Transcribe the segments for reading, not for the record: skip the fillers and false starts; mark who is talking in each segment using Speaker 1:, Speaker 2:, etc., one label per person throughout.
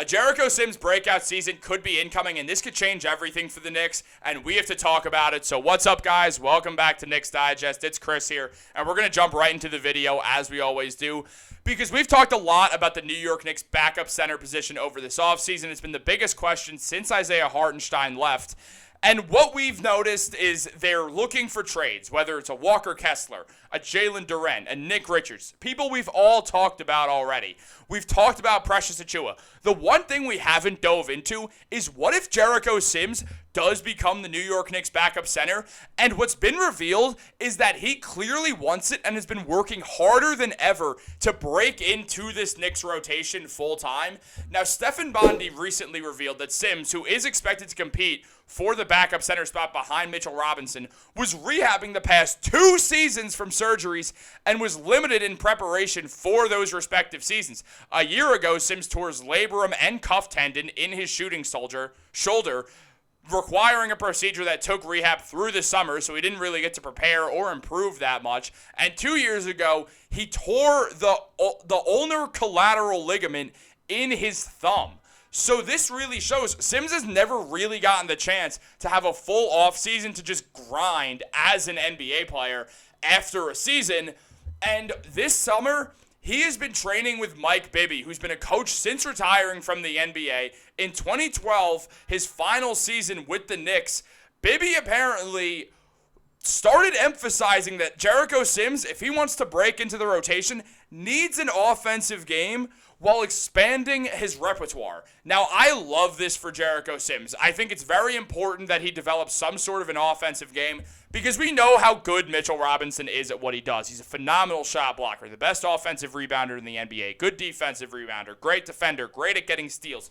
Speaker 1: A Jericho Sims breakout season could be incoming, and this could change everything for the Knicks, and we have to talk about it. So what's up, guys? Welcome back to Knicks Digest. It's Chris here, and we're going to jump right into the video, as we always do, because we've talked a lot about the New York Knicks backup center position over this offseason. It's been the biggest question since Isaiah Hartenstein left. And what we've noticed is they're looking for trades, whether it's a Walker Kessler, a Jalen Duren, a Nick Richards, people we've all talked about already. We've talked about Precious Achiuwa. The one thing we haven't dove into is what if Jericho Sims does become the New York Knicks backup center? And what's been revealed is that he clearly wants it and has been working harder than ever to break into this Knicks rotation full time. Now, Stefan Bondy recently revealed that Sims, who is expected to compete for the backup center spot behind Mitchell Robinson, was rehabbing the past 2 seasons from surgeries and was limited in preparation for those respective seasons. A year ago, Sims tore his labrum and cuff tendon in his shooting shoulder, requiring a procedure that took rehab through the summer, so he didn't really get to prepare or improve that much. And 2 years ago, he tore the ulnar collateral ligament in his thumb. So this really shows Sims has never really gotten the chance to have a full offseason to just grind as an NBA player after a season. And this summer, he has been training with Mike Bibby, who's been a coach since retiring from the NBA. In 2012, his final season with the Knicks, Bibby apparently started emphasizing that Jericho Sims, if he wants to break into the rotation, needs an offensive game while expanding his repertoire. Now, I love this for Jericho Sims. I think it's very important that he develops some sort of an offensive game because we know how good Mitchell Robinson is at what he does. He's a phenomenal shot blocker, the best offensive rebounder in the NBA, good defensive rebounder, great defender, great at getting steals.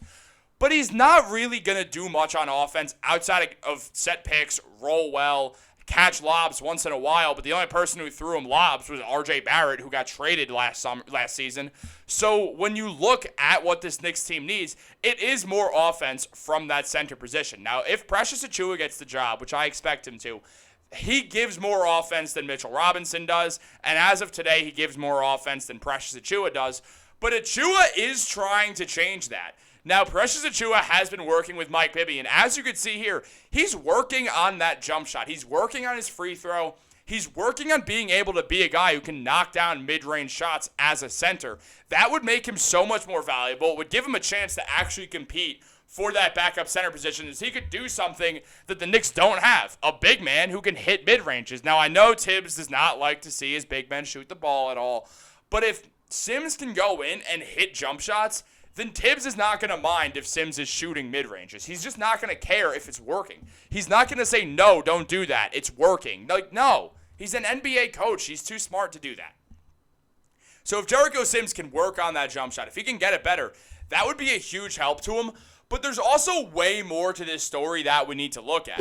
Speaker 1: But he's not really going to do much on offense outside of set picks, roll well, catch lobs once in a while, but the only person who threw him lobs was R.J. Barrett, who got traded last season. So when you look at what this Knicks team needs, it is more offense from that center position. Now, if Precious Achiuwa gets the job, which I expect him to, he gives more offense than Mitchell Robinson does, and as of today, he gives more offense than Precious Achiuwa does. But Achiuwa is trying to change that. Now, Precious Achiuwa has been working with Mike Bibby, and as you can see here, he's working on that jump shot. He's working on his free throw. He's working on being able to be a guy who can knock down mid-range shots as a center. That would make him so much more valuable. It would give him a chance to actually compete for that backup center position, as he could do something that the Knicks don't have, a big man who can hit mid-ranges. Now, I know Tibbs does not like to see his big men shoot the ball at all, but if Sims can go in and hit jump shots, then Tibbs is not going to mind if Sims is shooting mid-ranges. He's just not going to care if it's working. He's not going to say, no, don't do that. It's working. Like, no. He's an NBA coach. He's too smart to do that. So if Jericho Sims can work on that jump shot, if he can get it better, that would be a huge help to him. But there's also way more to this story that we need to look at.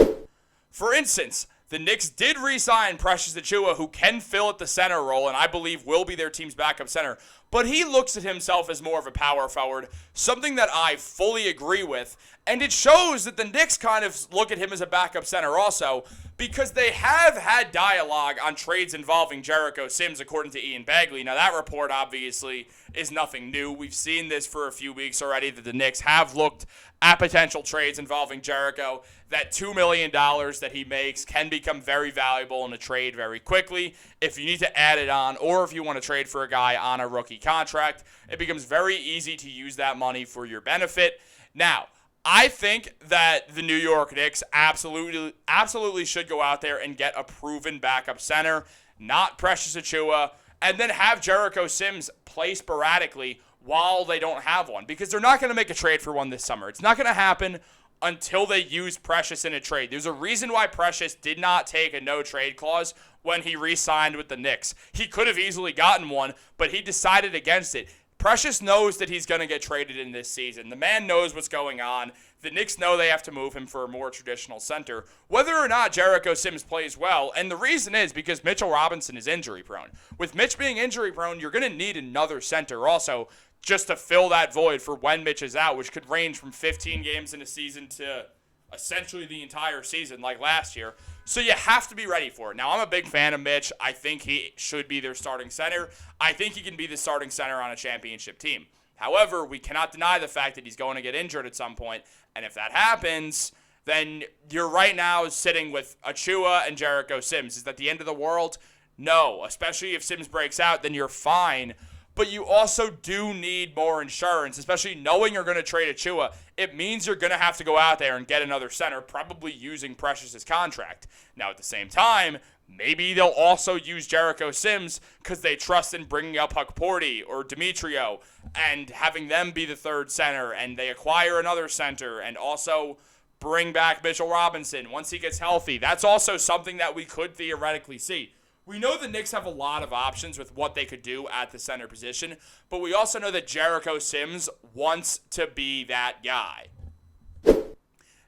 Speaker 1: For instance, the Knicks did re-sign Precious Achiuwa, who can fill at the center role, and I believe will be their team's backup center. But he looks at himself as more of a power forward, something that I fully agree with. And it shows that the Knicks kind of look at him as a backup center also, because they have had dialogue on trades involving Jericho Sims, according to Ian Bagley. Now, that report obviously is nothing new. We've seen this for a few weeks already, that the Knicks have looked at potential trades involving Jericho. That $2 million that he makes can become very valuable in a trade very quickly. If you need to add it on, or if you want to trade for a guy on a rookie contract, it becomes very easy to use that money for your benefit. Now, I think that the New York Knicks absolutely should go out there and get a proven backup center, not Precious Achiuwa, and then have Jericho Sims play sporadically while they don't have one, because they're not going to make a trade for one this summer. It's not going to happen until they use Precious in a trade. There's a reason why Precious did not take a no-trade clause when he re-signed with the Knicks. He could have easily gotten one, but he decided against it. Precious knows that he's going to get traded in this season. The man knows what's going on. The Knicks know they have to move him for a more traditional center, whether or not Jericho Sims plays well. And the reason is because Mitchell Robinson is injury-prone. With Mitch being injury-prone, you're going to need another center also just to fill that void for when Mitch is out, which could range from 15 games in a season to essentially the entire season like last year. So you have to be ready for it. Now, I'm a big fan of Mitch. I think he should be their starting center. I think he can be the starting center on a championship team. However, we cannot deny the fact that he's going to get injured at some point, and if that happens, then you're right now sitting with Achua and Jericho Sims. Is that the end of the world? No, especially if Sims breaks out, then you're fine. But you also do need more insurance, especially knowing you're going to trade Achua. It means you're going to have to go out there and get another center, probably using Precious's contract. Now, at the same time, maybe they'll also use Jericho Sims because they trust in bringing up Huckporty or Demetrio and having them be the third center, and they acquire another center and also bring back Mitchell Robinson once he gets healthy. That's also something that we could theoretically see. We know the Knicks have a lot of options with what they could do at the center position, but we also know that Jericho Sims wants to be that guy.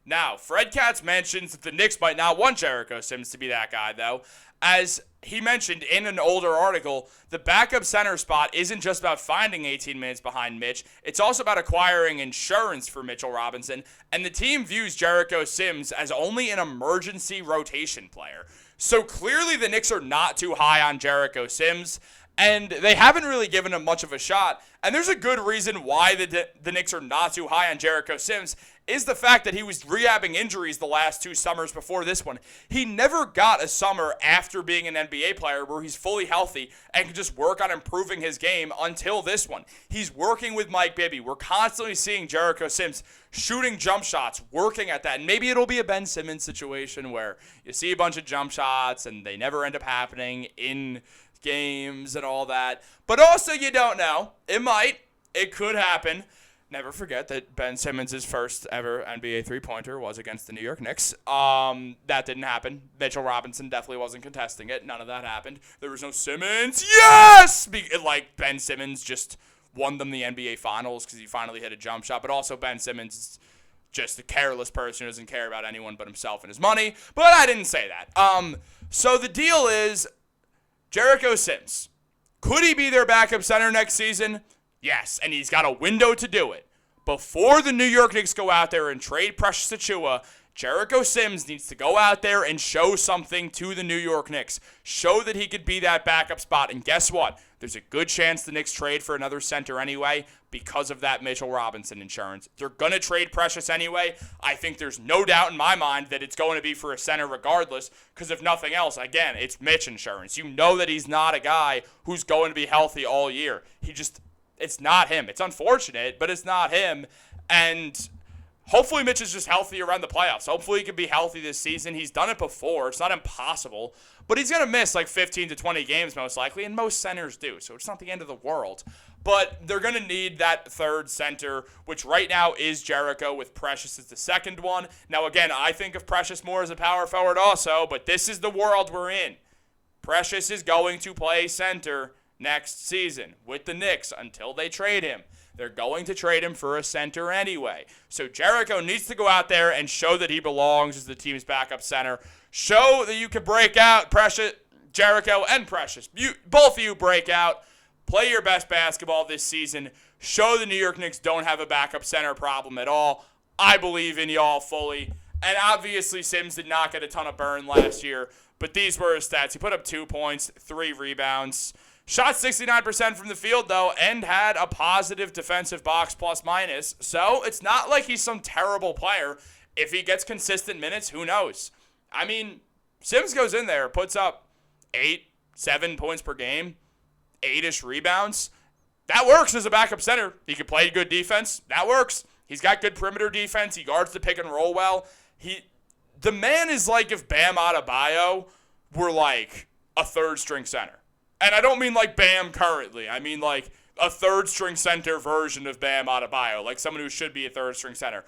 Speaker 1: Now, Fred Katz mentions that the Knicks might not want Jericho Sims to be that guy, though. As he mentioned in an older article, the backup center spot isn't just about finding 18 minutes behind Mitch. It's also about acquiring insurance for Mitchell Robinson, and the team views Jericho Sims as only an emergency rotation player. So clearly the Knicks are not too high on Jericho Sims, and they haven't really given him much of a shot. And there's a good reason why the Knicks are not too high on Jericho Sims is the fact that he was rehabbing injuries the last 2 summers before this one. He never got a summer after being an NBA player where he's fully healthy and can just work on improving his game until this one. He's working with Mike Bibby. We're constantly seeing Jericho Sims shooting jump shots, working at that. And maybe it'll be a Ben Simmons situation where you see a bunch of jump shots and they never end up happening in games and all that. But also, you don't know. It might. It could happen. Never forget that Ben Simmons' first ever NBA three-pointer was against the New York Knicks. That didn't happen. Mitchell Robinson definitely wasn't contesting it. None of that happened. There was no Simmons. Yes! Like, Ben Simmons just won them the NBA Finals because he finally hit a jump shot. But also, Ben Simmons is just a careless person who doesn't care about anyone but himself and his money. But I didn't say that. So the deal is Jericho Sims. Could he be their backup center next season? Yes, and he's got a window to do it. Before the New York Knicks go out there and trade Precious Achiuwa, Jericho Sims needs to go out there and show something to the New York Knicks. Show that he could be that backup spot. And guess what? There's a good chance the Knicks trade for another center anyway because of that Mitchell Robinson insurance. They're going to trade Precious anyway. I think there's no doubt in my mind that it's going to be for a center regardless because if nothing else, again, it's Mitch insurance. You know that he's not a guy who's going to be healthy all year. It's not him. It's unfortunate, but it's not him. And hopefully Mitch is just healthy around the playoffs. Hopefully he can be healthy this season. He's done it before. It's not impossible. But he's going to miss like 15 to 20 games most likely, and most centers do. So it's not the end of the world. But they're going to need that third center, which right now is Jericho with Precious as the second one. Now, again, I think of Precious more as a power forward also, but this is the world we're in. Precious is going to play center next season with the Knicks until they trade him. They're going to trade him for a center anyway. So Jericho needs to go out there and show that he belongs as the team's backup center. Show that you can break out, Precious, Jericho, and Precious. Both of you break out. Play your best basketball this season. Show the New York Knicks don't have a backup center problem at all. I believe in y'all fully. And obviously Sims did not get a ton of burn last year, but these were his stats. He put up 2 points, 3 rebounds. Shot 69% from the field, though, and had a positive defensive box plus minus. So it's not like he's some terrible player. If he gets consistent minutes, who knows? I mean, Sims goes in there, puts up 7 points per game, 8-ish rebounds. That works as a backup center. He can play good defense. That works. He's got good perimeter defense. He guards the pick and roll well. The man is like if Bam Adebayo were like a third-string center. And I don't mean like Bam currently. I mean like a third-string center version of Bam Adebayo, like someone who should be a third-string center.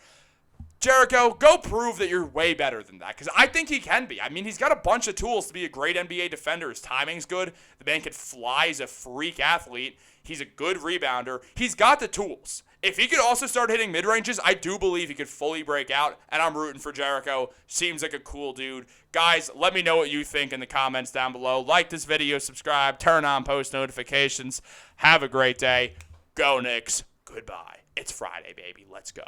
Speaker 1: Jericho, go prove that you're way better than that, because I think he can be. I mean, he's got a bunch of tools to be a great NBA defender. His timing's good. The man can fly. He's a freak athlete. He's a good rebounder. He's got the tools. If he could also start hitting mid-ranges, I do believe he could fully break out, and I'm rooting for Jericho. Seems like a cool dude. Guys, let me know what you think in the comments down below. Like this video, subscribe, turn on post notifications. Have a great day. Go Knicks. Goodbye. It's Friday, baby. Let's go.